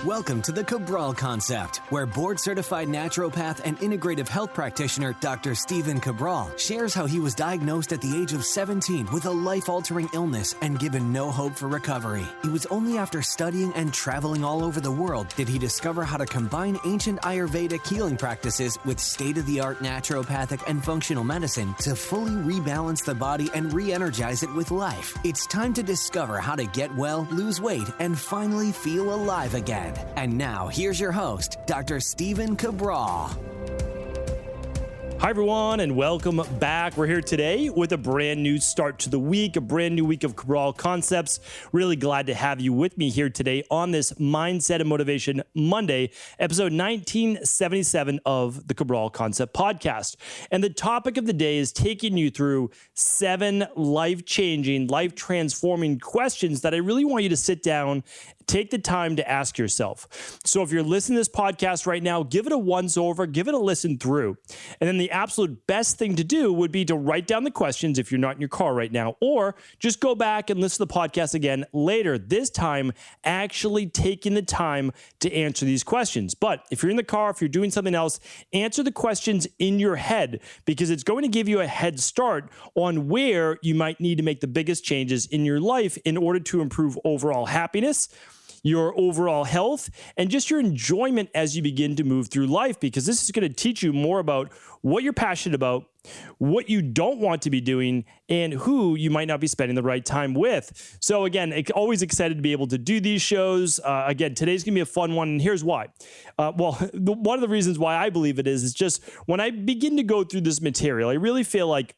Welcome to the Cabral Concept, where board-certified naturopath and integrative health practitioner Dr. Stephen Cabral shares how he was diagnosed at the age of 17 with a life-altering illness and given no hope for recovery. It was only after studying and traveling all over the world did he discover how to combine ancient Ayurvedic healing practices with state-of-the-art naturopathic and functional medicine to fully rebalance the body and re-energize it with life. It's time to discover how to get well, lose weight, and finally feel alive again. And now, here's your host, Dr. Stephen Cabral. Hi, everyone, and welcome back. We're here today with a brand new start to the week, a brand new week of Cabral Concepts. Really glad to have you with me here today on this Mindset and Motivation Monday, episode 1977 of the Cabral Concept podcast. And the topic of the day is taking you through 7 life-changing, life-transforming questions that I really want you to sit down, take the time to ask yourself. So if you're listening to this podcast right now, give it a once over, give it a listen through. And then the absolute best thing to do would be to write down the questions if you're not in your car right now, or just go back and listen to the podcast again later, this time actually taking the time to answer these questions. But if you're in the car, if you're doing something else, answer the questions in your head, because it's going to give you a head start on where you might need to make the biggest changes in your life in order to improve overall happiness, your overall health, and just your enjoyment as you begin to move through life, because this is going to teach you more about what you're passionate about, what you don't want to be doing, and who you might not be spending the right time with. So again, always excited to be able to do these shows. Again, today's going to be a fun one, and here's why. One of the reasons why I believe it is just when I begin to go through this material, I really feel like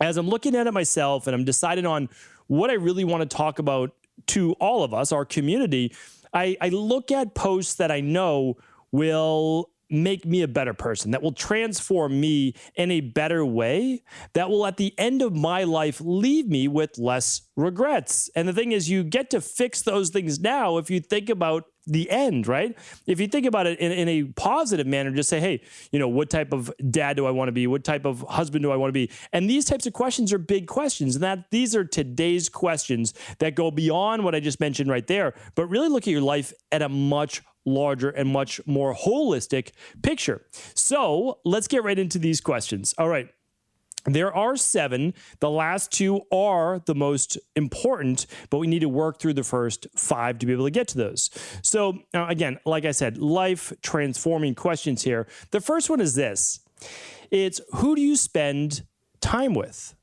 as I'm looking at it myself and I'm deciding on what I really want to talk about to all of us, our community, I look at posts that I know will make me a better person, that will transform me in a better way, that will at the end of my life leave me with less regrets. And the thing is, you get to fix those things now if you think about the end, right? If you think about it in a positive manner, just say, hey, what type of dad do I want to be? What type of husband do I want to be? And these types of questions are big questions. And these are today's questions that go beyond what I just mentioned right there, but really look at your life at a much larger and much more holistic picture. So let's get right into these questions. All right. There are 7. The last 2 are the most important, but we need to work through the first 5 to be able to get to those. So again, like I said, life transforming questions here. The first one is this. It's, who do you spend time with?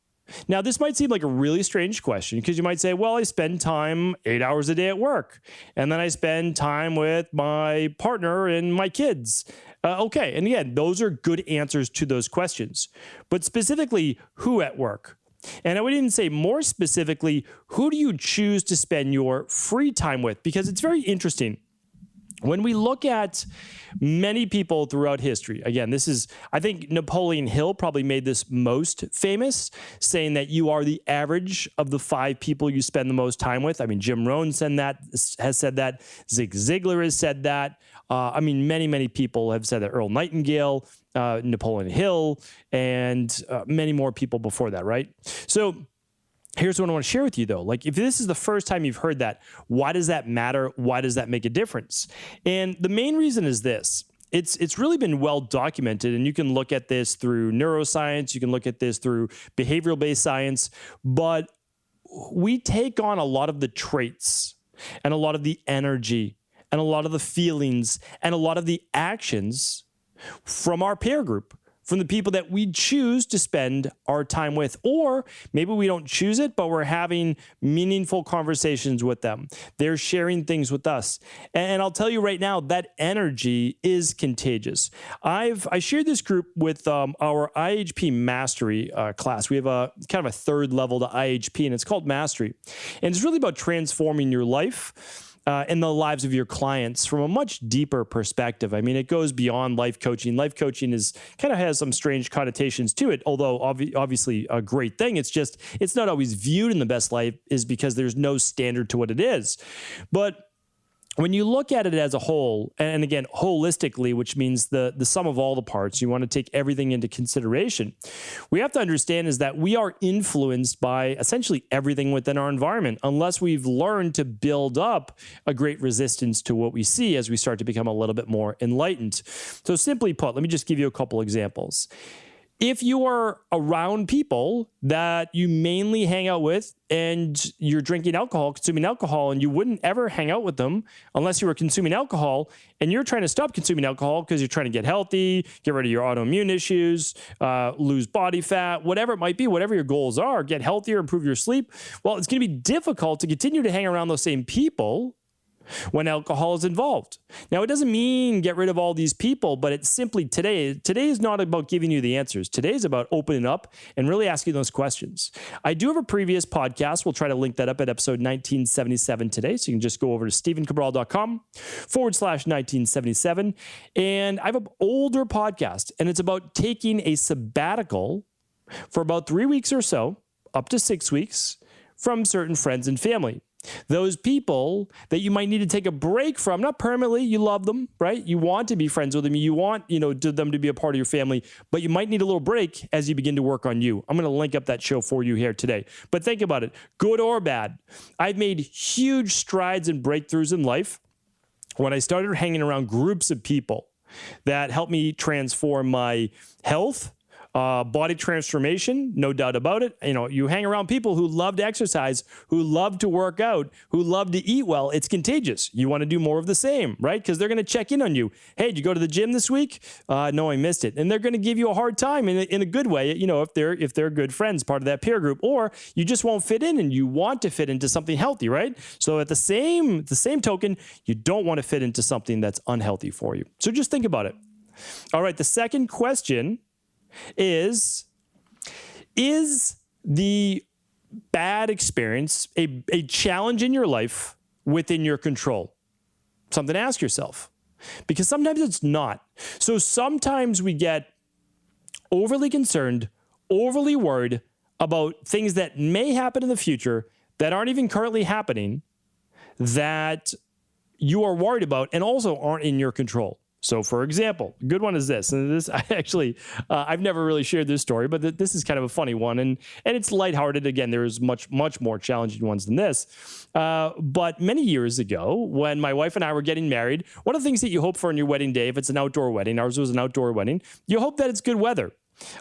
Now, this might seem like a really strange question, because you might say, well, I spend time 8 hours a day at work, and then I spend time with my partner and my kids. Okay, and again, those are good answers to those questions. But specifically, who at work? And I would even say more specifically, who do you choose to spend your free time with? Because it's very interesting. When we look at many people throughout history, again, I think Napoleon Hill probably made this most famous, saying that you are the average of the 5 people you spend the most time with. I mean, Jim Rohn has said that. Zig Ziglar has said that. Many, many people have said that. Earl Nightingale, Napoleon Hill, and many more people before that, right? So here's what I want to share with you, though. Like, if this is the first time you've heard that, why does that matter? Why does that make a difference? And the main reason is this. It's really been well documented, and you can look at this through neuroscience, you can look at this through behavioral-based science, but we take on a lot of the traits and a lot of the energy and a lot of the feelings and a lot of the actions from our peer group, from the people that we choose to spend our time with. Or maybe we don't choose it, but we're having meaningful conversations with them. They're sharing things with us. And I'll tell you right now, that energy is contagious. I shared this group with our IHP Mastery class. We have a kind of a 3rd level to IHP, and it's called Mastery. And it's really about transforming your life in the lives of your clients from a much deeper perspective. I mean, it goes beyond life coaching. Life coaching kind of has some strange connotations to it, although obviously a great thing. It's not always viewed in the best light, is because there's no standard to what it is. But when you look at it as a whole, and again, holistically, which means the sum of all the parts, you want to take everything into consideration. We have to understand is that we are influenced by essentially everything within our environment, unless we've learned to build up a great resistance to what we see as we start to become a little bit more enlightened. So simply put, let me just give you a couple examples. If you are around people that you mainly hang out with and you're drinking alcohol, consuming alcohol, and you wouldn't ever hang out with them unless you were consuming alcohol, and you're trying to stop consuming alcohol because you're trying to get healthy, get rid of your autoimmune issues, lose body fat, whatever it might be, whatever your goals are, get healthier, improve your sleep, well, it's going to be difficult to continue to hang around those same people when alcohol is involved. Now, it doesn't mean get rid of all these people, but it's simply today is not about giving you the answers. Today is about opening up and really asking those questions. I do have a previous podcast. We'll try to link that up at episode 1977 today. So you can just go over to stevencabral.com/1977. And I have an older podcast, and it's about taking a sabbatical for about 3 weeks or so, up to 6 weeks, from certain friends and family. Those people that you might need to take a break from, not permanently, you love them, right? You want to be friends with them. You want, them to be a part of your family, but you might need a little break as you begin to work on you. I'm going to link up that show for you here today. But think about it, good or bad. I've made huge strides and breakthroughs in life when I started hanging around groups of people that helped me transform my health, body transformation, no doubt about it. You hang around people who love to exercise, who love to work out, who love to eat well. It's contagious. You want to do more of the same, right? Because they're going to check in on you. Hey, did you go to the gym this week? No, I missed it. And they're going to give you a hard time in a good way, if they're good friends, part of that peer group, or you just won't fit in and you want to fit into something healthy, right? So at the same token, you don't want to fit into something that's unhealthy for you. So just think about it. All right, the second question is the bad experience a challenge in your life within your control? Something to ask yourself, because sometimes it's not. So sometimes we get overly concerned, overly worried about things that may happen in the future that aren't even currently happening, that you are worried about and also aren't in your control. So, for example, a good one is this, and this I've never really shared this story, but this is kind of a funny one, and it's lighthearted. Again, there's much more challenging ones than this. But many years ago, when my wife and I were getting married, one of the things that you hope for on your wedding day, if it's an outdoor wedding, ours was an outdoor wedding, you hope that it's good weather.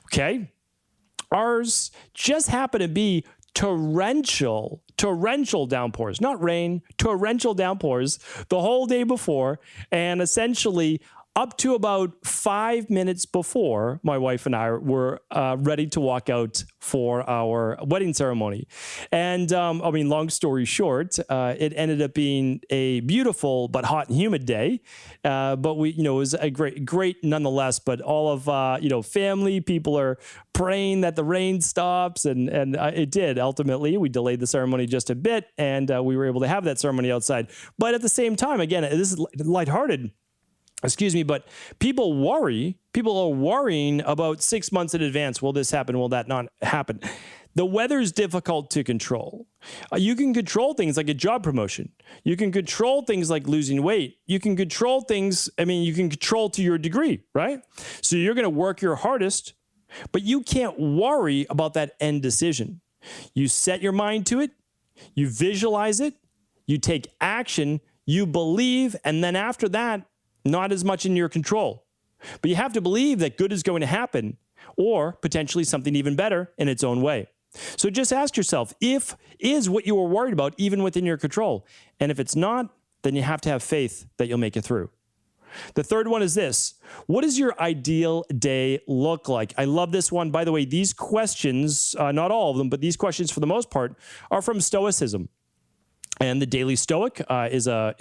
Okay, ours just happened to be torrential downpours, not rain, torrential downpours the whole day before, and essentially up to about 5 minutes before my wife and I were ready to walk out for our wedding ceremony. And long story short, it ended up being a beautiful but hot and humid day. But it was a great nonetheless. But all of family, people are praying that the rain stops, and it did. Ultimately, we delayed the ceremony just a bit, and we were able to have that ceremony outside. But at the same time, again, this is lighthearted. But people are worrying about 6 months in advance. Will this happen? Will that not happen? The weather is difficult to control. You can control things like a job promotion. You can control things like losing weight. You can control things. You can control to your degree, right? So you're going to work your hardest, but you can't worry about that end decision. You set your mind to it. You visualize it. You take action. You believe. And then after that, not as much in your control. But you have to believe that good is going to happen, or potentially something even better in its own way. So just ask yourself, is what you were worried about even within your control? And if it's not, then you have to have faith that you'll make it through. The third one is this. What does your ideal day look like? I love this one. By the way, these questions, not all of them, but these questions for the most part are from Stoicism. And the Daily Stoic is a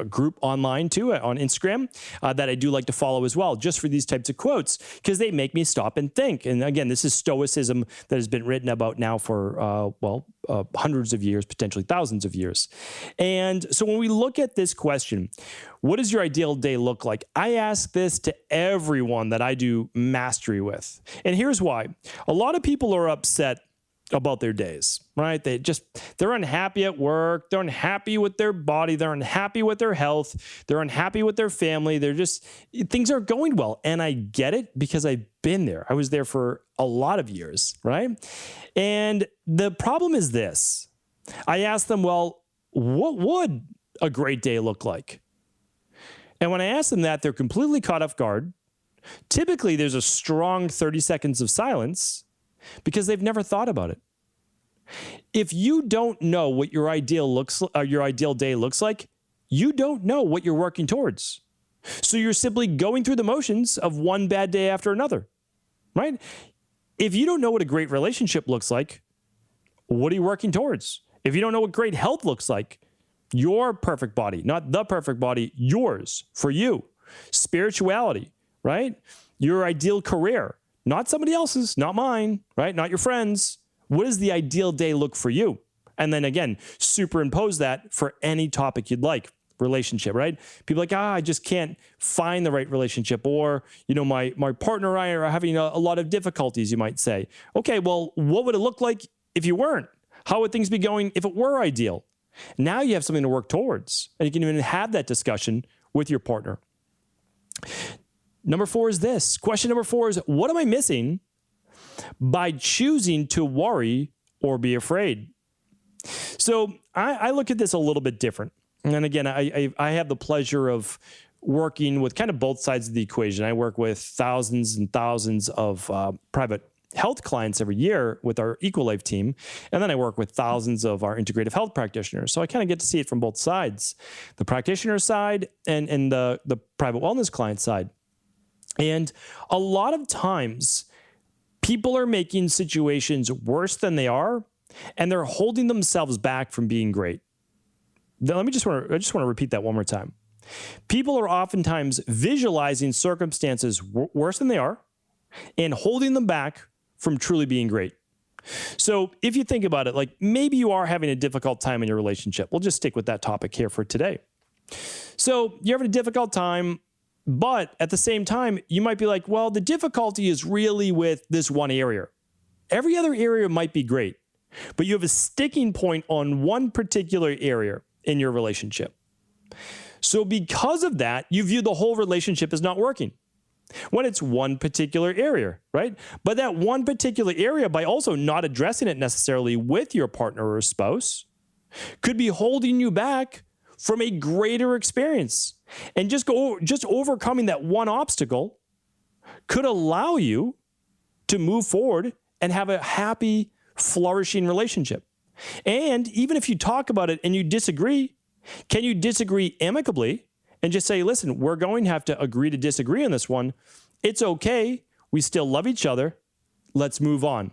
group online too on Instagram that I do like to follow as well, just for these types of quotes, because they make me stop and think. And again, this is Stoicism that has been written about now for hundreds of years, potentially thousands of years. And so when we look at this question, what does your ideal day look like? I ask this to everyone that I do mastery with, and here's why. A lot of people are upset about their days, right? They're unhappy at work. They're unhappy with their body. They're unhappy with their health. They're unhappy with their family. Things aren't going well. And I get it because I've been there. I was there for a lot of years, right? And the problem is this. I asked them, well, what would a great day look like? And when I ask them that, they're completely caught off guard. Typically, there's a strong 30 seconds of silence because they've never thought about it. If you don't know what your ideal day looks like, you don't know what you're working towards. So you're simply going through the motions of one bad day after another, right? If you don't know what a great relationship looks like, what are you working towards? If you don't know what great health looks like, your perfect body, not the perfect body, yours, for you. Spirituality, right? Your ideal career, not somebody else's, not mine, right? Not your friends. What does the ideal day look for you? And then again, superimpose that for any topic you'd like. Relationship, right? People are like, I just can't find the right relationship. Or, my partner and I are having a lot of difficulties, you might say. Okay, well, what would it look like if you weren't? How would things be going if it were ideal? Now you have something to work towards, and you can even have that discussion with your partner. Number 4 is this. Question number 4 is, what am I missing by choosing to worry or be afraid? So I look at this a little bit different. And again, I have the pleasure of working with kind of both sides of the equation. I work with thousands and thousands of private health clients every year with our EqualLife team. And then I work with thousands of our integrative health practitioners. So I kind of get to see it from both sides, the practitioner side and the private wellness client side. And a lot of times people are making situations worse than they are, and they're holding themselves back from being great. I just want to repeat that one more time. People are oftentimes visualizing circumstances worse than they are and holding them back from truly being great. So if you think about it, like maybe you are having a difficult time in your relationship. We'll just stick with that topic here for today. So you're having a difficult time, but at the same time, you might be like, well, the difficulty is really with this one area. Every other area might be great, but you have a sticking point on one particular area in your relationship. So because of that, you view the whole relationship as not working when it's one particular area, right? But that one particular area, by also not addressing it necessarily with your partner or spouse, could be holding you back from a greater experience. And just overcoming that one obstacle could allow you to move forward and have a happy, flourishing relationship. And even if you talk about it and you disagree, can you disagree amicably and just say, listen, we're going to have to agree to disagree on this one. It's okay. We still love each other. Let's move on.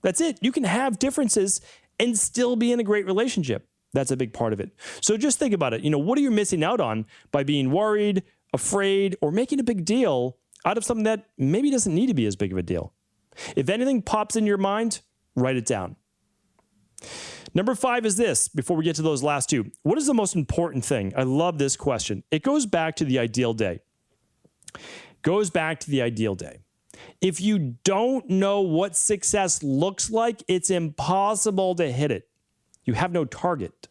That's it. You can have differences and still be in a great relationship. That's a big part of it. So just think about it. What are you missing out on by being worried, afraid, or making a big deal out of something that maybe doesn't need to be as big of a deal? If anything pops in your mind, write it down. Number 5 is this, before we get to those last two. What is the most important thing? I love this question. It goes back to the ideal day. If you don't know what success looks like, it's impossible to hit it. You have no target.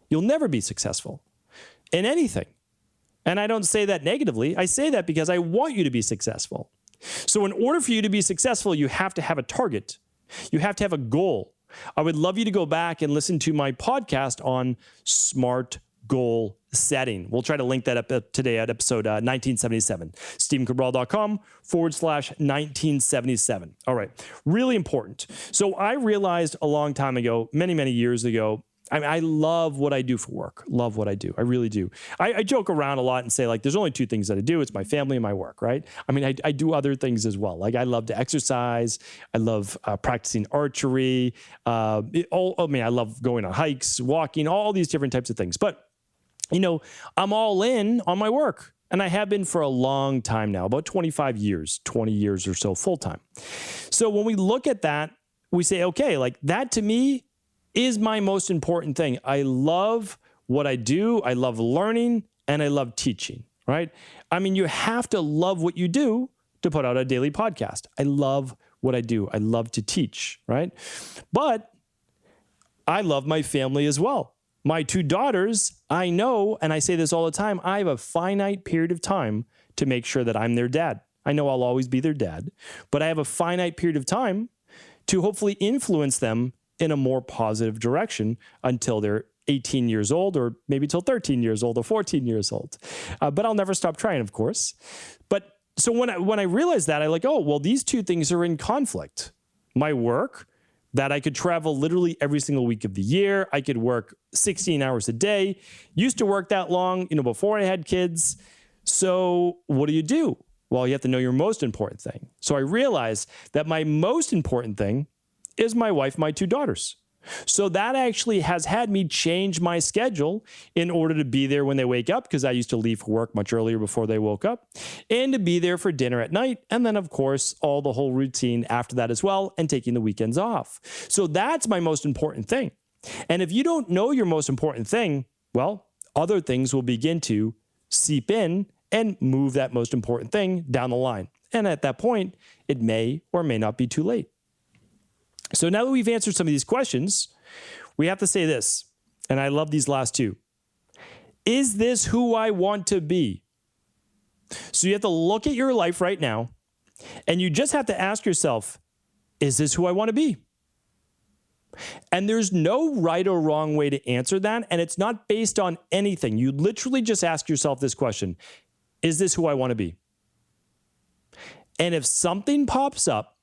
You'll never be successful in anything. And I don't say that negatively. I say that because I want you to be successful. So in order for you to be successful, you have to have a target. You have to have a goal. I would love you to go back and listen to my podcast on SMART goal setting. We'll try to link that up today at episode 1977, StephenCabral.com/1977. All right. Really important. So I realized a long time ago, many, many years ago, I love what I do for work. Love what I do. I really do. I joke around a lot and say, like, there's only 2 things that I do. It's my family and my work, right? I mean, I do other things as well. Like, I love to exercise. I love practicing archery. I love going on hikes, walking, all these different types of things. But, I'm all in on my work. And I have been for a long time now, about 25 years, 20 years or so full time. So when we look at that, we say, okay, like that to me is my most important thing. I love what I do. I love learning and I love teaching, right? I mean, you have to love what you do to put out a daily podcast. I love what I do. I love to teach, right? But I love my family as well. My 2 daughters, I know, and I say this all the time, I have a finite period of time to make sure that I'm their dad. I know I'll always be their dad, but I have a finite period of time to hopefully influence them in a more positive direction until they're 18 years old, or maybe till 13 years old or 14 years old. But I'll never stop trying, of course. But so when I realized that, I like, oh, well, these 2 things are in conflict. My work, that I could travel literally every single week of the year. I could work 16 hours a day. Used to work that long, before I had kids. So what do? Well, you have to know your most important thing. So I realized that my most important thing is my wife, my 2 daughters. So that actually has had me change my schedule in order to be there when they wake up, because I used to leave for work much earlier before they woke up, and to be there for dinner at night. And then, of course, all the whole routine after that as well, and taking the weekends off. So that's my most important thing. And if you don't know your most important thing, well, other things will begin to seep in and move that most important thing down the line. And at that point, it may or may not be too late. So now that we've answered some of these questions, we have to say this, and I love these last 2. Is this who I want to be? So you have to look at your life right now, and you just have to ask yourself, is this who I want to be? And there's no right or wrong way to answer that, and it's not based on anything. You literally just ask yourself this question, is this who I want to be? And if something pops up,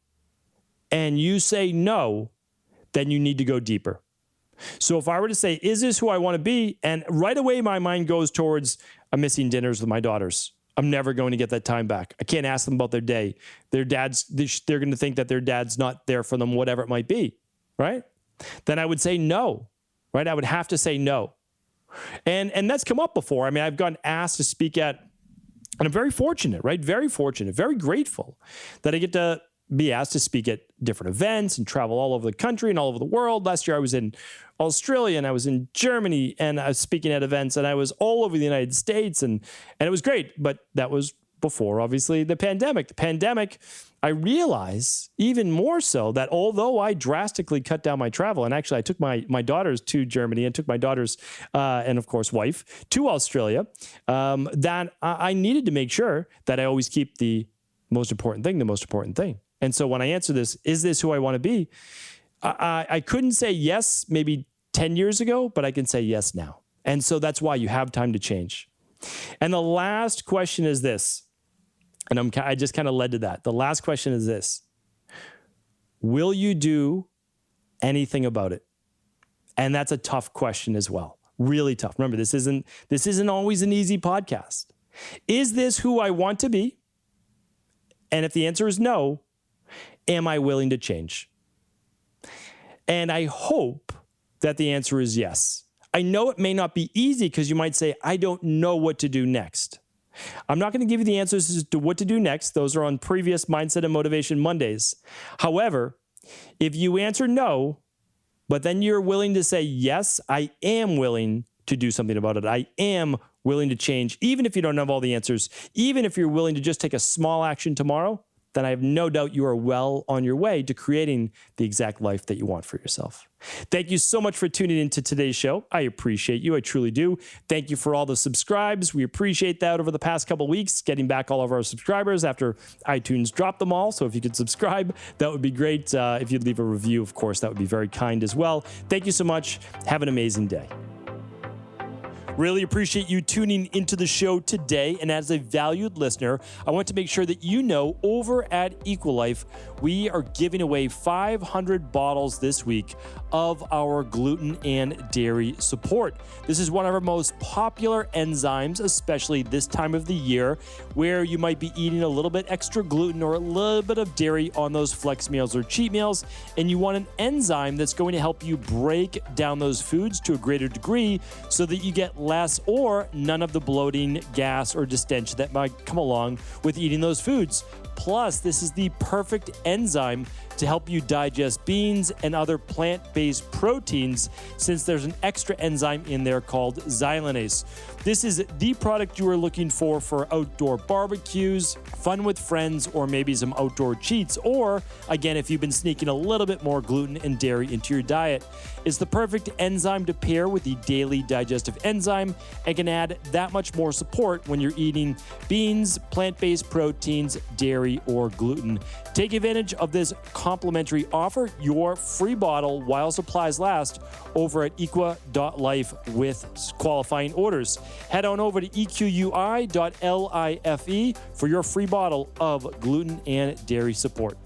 and you say no, then you need to go deeper. So if I were to say, is this who I want to be? And right away, my mind goes towards, I'm missing dinners with my daughters. I'm never going to get that time back. I can't ask them about their day. They're going to think that their dad's not there for them, whatever it might be, right? Then I would say no, right? I would have to say no. And that's come up before. I mean, I've gotten asked to speak at, and I'm very fortunate, right? Very fortunate, very grateful that I get to be asked to speak at different events and travel all over the country and all over the world. Last year I was in Australia and I was in Germany and I was speaking at events and I was all over the United States and it was great. But that was before, obviously, the pandemic. The pandemic, I realize even more so that although I drastically cut down my travel, and actually I took my daughters to Germany and took my daughters and of course wife to Australia, that I needed to make sure that I always keep the most important thing. And so when I answer this, is this who I want to be? I couldn't say yes maybe 10 years ago, but I can say yes now. And so that's why you have time to change. And the last question is this, and I just kind of led to that. The last question is this: will you do anything about it? And that's a tough question as well. Really tough. Remember, this isn't always an easy podcast. Is this who I want to be? And if the answer is no, am I willing to change? And I hope that the answer is yes. I know it may not be easy because you might say, I don't know what to do next. I'm not going to give you the answers as to what to do next. Those are on previous Mindset and Motivation Mondays. However, if you answer no, but then you're willing to say, yes, I am willing to do something about it. I am willing to change, even if you don't have all the answers, even if you're willing to just take a small action tomorrow, then I have no doubt you are well on your way to creating the exact life that you want for yourself. Thank you so much for tuning into today's show. I appreciate you. I truly do. Thank you for all the subscribes. We appreciate that over the past couple of weeks, getting back all of our subscribers after iTunes dropped them all. So if you could subscribe, that would be great. If you'd leave a review, of course, that would be very kind as well. Thank you so much. Have an amazing day. Really appreciate you tuning into the show today. And as a valued listener, I want to make sure that you know over at Equalife, we are giving away 500 bottles this week of our gluten and dairy support. This is one of our most popular enzymes, especially this time of the year, where you might be eating a little bit extra gluten or a little bit of dairy on those flex meals or cheat meals. And you want an enzyme that's going to help you break down those foods to a greater degree so that you get less or none of the bloating, gas, or distension that might come along with eating those foods. Plus, this is the perfect enzyme to help you digest beans and other plant-based proteins, since there's an extra enzyme in there called xylanase. This is the product you are looking for outdoor barbecues, fun with friends, or maybe some outdoor cheats, or again, if you've been sneaking a little bit more gluten and dairy into your diet. It's the perfect enzyme to pair with the daily digestive enzyme and can add that much more support when you're eating beans, plant-based proteins, dairy, or gluten. Take advantage of this complimentary offer, your free bottle while supplies last, over at equa.life with qualifying orders. Head on over to equi.life for your free bottle of gluten and dairy support.